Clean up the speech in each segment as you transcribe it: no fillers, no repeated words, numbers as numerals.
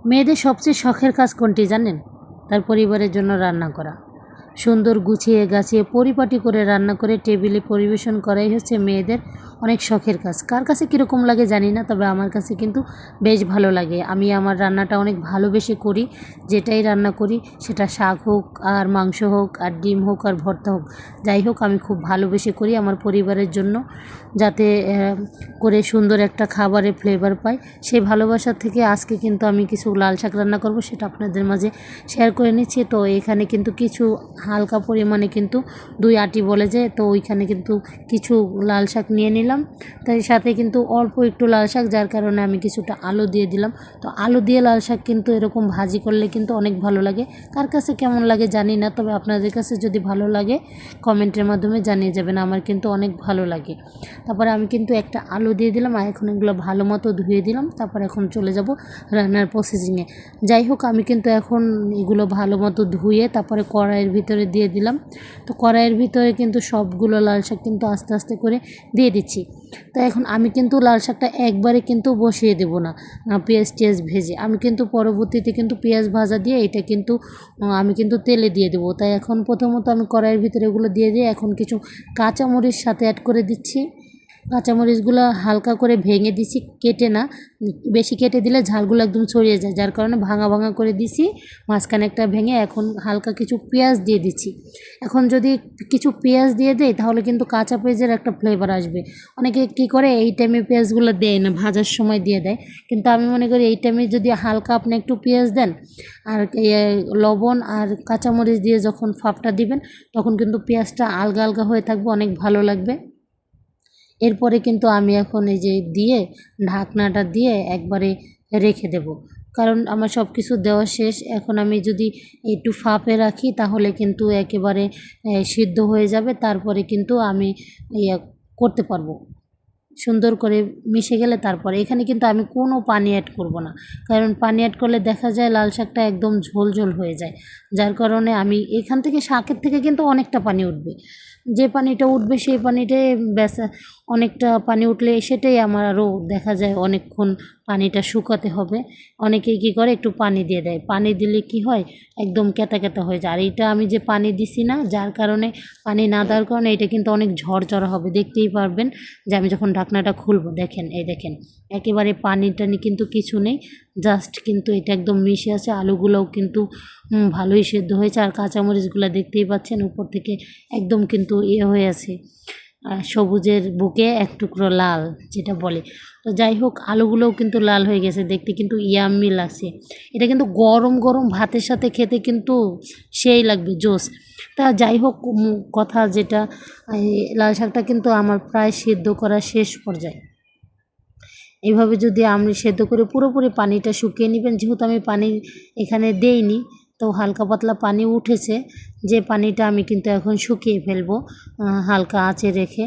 মেয়েদের সবচেয়ে শখের কাজ কোনটি জানেন? তার পরিবারের জন্য রান্না করা। সুন্দর গুছিয়ে গাছিয়ে পরিপাটি করে রান্না করে টেবিলে পরিবেশন করাই হচ্ছে মেয়েদের অনেক শখের কাজ। কার কাছে কীরকম লাগে জানি না, তবে আমার কাছে কিন্তু বেশ ভালো লাগে। আমি আমার রান্নাটা অনেক ভালোবেসে করি। যেটাই রান্না করি সেটা শাক হোক আর মাংস হোক আর ডিম হোক আর ভর্তা হোক, যাই হোক আমি খুব ভালোবেসে করি আমার পরিবারের জন্য, যাতে করে সুন্দর একটা খাবারের ফ্লেভার পাই। সেই ভালোবাসার থেকে আজকে কিন্তু আমি কিছু লাল শাক রান্না করব, সেটা আপনাদের মাঝে শেয়ার করে নিচ্ছি। তো এখানে কিন্তু কিছু হালকা পরিমাণে কিন্তু 2 আটি বলে যায়, তো ওইখানে কিন্তু কিছু লাল শাক নিয়ে নিলাম। তাই সাথে কিন্তু অল্প একটু লাল শাক, যার কারণে আমি কিছুটা আলু দিয়ে দিলাম। তো আলু দিয়ে লাল শাক কিন্তু এরকম ভাজি করলে কিন্তু অনেক ভালো লাগে। কার কাছে কেমন লাগে জানি না, তবে আপনাদের কাছে যদি ভালো লাগে কমেন্টের মাধ্যমে জানিয়ে যাবেন। আমার কিন্তু অনেক ভালো লাগে। তারপরে আমি কিন্তু একটা আলু দিয়ে দিলাম, আর এখন এগুলো ভালো মতো ধুয়ে দিলাম। তারপর এখন চলে যাব রান্নার প্রসেসিংয়ে। যাই হোক আমি কিন্তু এখন এগুলো ভালো মতো ধুয়ে তারপরে কড়াইয়ের ভিতরে দিয়ে দিলাম। তো কড়াইয়ের ভিতরে কিন্তু সবগুলো লাল শাক কিন্তু আস্তে আস্তে করে দিয়ে দিচ্ছি। তো এখন আমি কিন্তু লাল শাকটা একবারে কিন্তু বসিয়ে দেব না পেঁয়াজ টেয়াজ ভেজে, আমি কিন্তু পরবর্তীতে কিন্তু পেঁয়াজ ভাজা দিয়ে এটা কিন্তু আমি কিন্তু তেলে দিয়ে দেবো। তাই এখন প্রথমত আমি কড়াইয়ের ভিতরে এগুলো দিয়ে এখন কিছু কাঁচামরিচ সাথে অ্যাড করে দিচ্ছি। কাঁচামরিচগুলো হালকা করে ভেঙে দিছি, কেটে না, বেশি কেটে দিলে ঝালগুলো একদম ছড়িয়ে যায়, যার কারণে ভাঙা ভাঙা করে দিছি, মাঝখানে একটা ভেঙে। এখন হালকা কিছু পেঁয়াজ দিয়ে দিচ্ছি। এখন যদি কিছু পেঁয়াজ দিয়ে দেই তাহলে কিন্তু কাঁচা পেঁয়াজের একটা ফ্লেভার আসবে। অনেকে কী করে এই টাইমে পেঁয়াজগুলো দেয় না, ভাজার সময় দিয়ে দেয়, কিন্তু আমি মনে করি এই টাইমে যদি হালকা আপনি একটু পেঁয়াজ দেন আর লবণ আর কাঁচামরিচ দিয়ে যখন ফাঁপটা দিবেন তখন কিন্তু পেঁয়াজটা আলগা আলগা হয়ে থাকবে, অনেক ভালো লাগবে। এরপরে কিন্তু আমি এখন এই যে দিয়ে ঢাকনাটা দিয়ে একবারে রেখে দেব, কারণ আমার সব কিছু দেওয়া শেষ। এখন আমি যদি একটু ফাঁপে রাখি তাহলে কিন্তু একেবারে সিদ্ধ হয়ে যাবে, তারপরে কিন্তু আমি করতে পারবো সুন্দর করে মিশে গেলে। তারপরে এখানে কিন্তু আমি কোনো পানি অ্যাড করব না, কারণ পানি অ্যাড করলে দেখা যায় লাল শাকটা একদম ঝোল ঝোল হয়ে যায়, যার কারণে আমি এখান থেকে শাকের থেকে কিন্তু অনেকটা পানি উঠবে। যে পানিটা উঠবে সেই পানিটাই ব্যাস, অনেকটা পানি উঠলে সেটাই আমার আরও দেখা যায় অনেকক্ষণ পানিটা শুকাতে হবে। অনেকেই কী করে একটু পানি দিয়ে দেয়, পানি দিলে কি হয় একদম ক্যাতা ক্যাতা হয়ে যায়। আর এইটা আমি যে পানি দিছি না, যার কারণে পানি না দেওয়ার কারণে এটা কিন্তু অনেক ঝরঝরা হবে, দেখতেই পারবেন যে আমি যখন ঢাকনাটা খুলবো। দেখেন, এই দেখেন একেবারে পানি টানি কিন্তু কিছু নেই, জাস্ট কিন্তু এটা একদম মিশে আছে। আলুগুলোও কিন্তু ভালোই সেদ্ধ হয়েছে, আর কাঁচামরিচগুলো দেখতেই পাচ্ছেন উপর থেকে একদম কিন্তু হয়ে আছে, সবুজের বুকে এক টুকরো লাল যেটা বলে। তো যাই হোক আলুগুলোও কিন্তু লাল হয়ে গেছে, দেখতে কিন্তু ইয়াম্মি লাগছে। এটা কিন্তু গরম গরম ভাতের সাথে খেতে কিন্তু সেই লাগবে, জোস। তা যাই হোক কথা যেটা, লাল শাকটা কিন্তু আমার প্রায় সিদ্ধ করা শেষ পর্যায়ে। এইভাবে যদি আমি সেদ্ধ করে পুরোপুরি পানিটা শুকিয়ে নেবেন, যেহেতু আমি পানি এখানে দেইনি, তো হালকা পাতলা পানি উঠেছে, যে পানিটা আমি কিন্তু এখন শুকিয়ে ফেলবো হালকা আঁচে রেখে।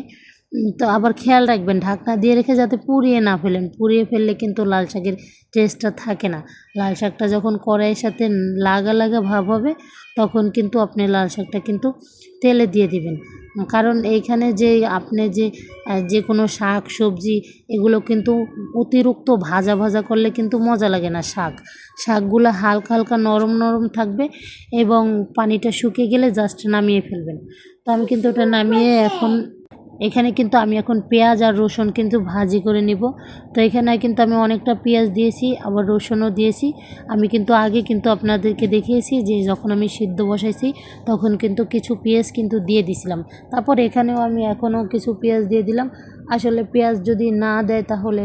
তো আবার খেয়াল রাখবেন ঢাকনা দিয়ে রেখে যাতে পুড়িয়ে না ফেলেন, পুড়িয়ে ফেললে কিন্তু লাল শাকের টেস্টটা থাকে না। লাল শাকটা যখন কড়াইয়ের সাথে লাগা লাগা ভাব হবে তখন কিন্তু আপনি লাল শাকটা কিন্তু তেলে দিয়ে দিবেন, কারণ এইখানে যে আপনি যে কোনো শাক সবজি এগুলো কিন্তু অতিরিক্ত ভাজা ভাজা করলে কিন্তু মজা লাগে না। শাকগুলো হালকা হালকা নরম নরম থাকবে এবং পানিটা শুকিয়ে গেলে জাস্ট নামিয়ে ফেলবেন। তো আমি কিন্তু ওটা নামিয়ে এখানে কিন্তু আমি এখন পেঁয়াজ আর রসুন কিন্তু ভাজি করে নিব। তো এখানে কিন্তু আমি অনেকটা পেঁয়াজ দিয়েছি, আবার রসুনও দিয়েছি। আমি কিন্তু আগে কিন্তু আপনাদেরকে দেখিয়েছি যে যখন আমি সিদ্ধ বসাইছি তখন কিন্তু কিছু পেঁয়াজ কিন্তু দিয়ে দিছিলাম। তারপর এখানেও আমি এখনও কিছু পেঁয়াজ দিয়ে দিলাম। আসলে পেঁয়াজ যদি না দেয় তাহলে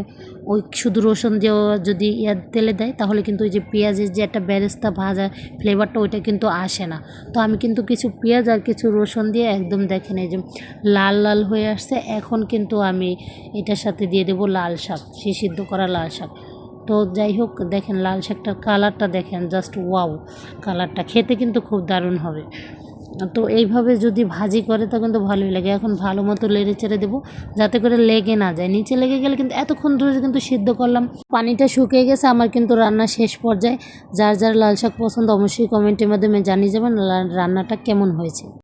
ওই শুধু রসুন দিয়েও যদি তেলে দেয় তাহলে কিন্তু ওই যে পেঁয়াজের যে একটা বেরেস্তা ভাজা ফ্লেভারটা ওইটা কিন্তু আসে না। তো আমি কিন্তু কিছু পেঁয়াজ আর কিছু রসুন দিয়ে একদম দেখেন এই যে লাল লাল হয়ে আসছে। এখন কিন্তু আমি এটার সাথে দিয়ে দেবো লাল শাক, সেই সিদ্ধ করা লাল শাক। তো যাই হোক দেখেন লাল শাকটার কালারটা দেখেন, জাস্ট ওয়াও, কালারটা খেতে কিন্তু খুব দারুণ হবে। তো এইভাবে যদি ভাজি করে তখন তো ভালোই লাগে। এখন ভালো মতো নেড়ে চেড়ে দেবো যাতে করে লেগে না যায়, নিচে লেগে গেলে কিন্তু এতক্ষণ ধরে কিন্তু সিদ্ধ করলাম, পানিটা শুকিয়ে গেছে। আমার কিন্তু রান্না শেষ পর্যায়ে। যার যার লাল শাক পছন্দ অবশ্যই কমেন্টের মাধ্যমে জানিয়ে যাবেন রান্নাটা কেমন হয়েছে।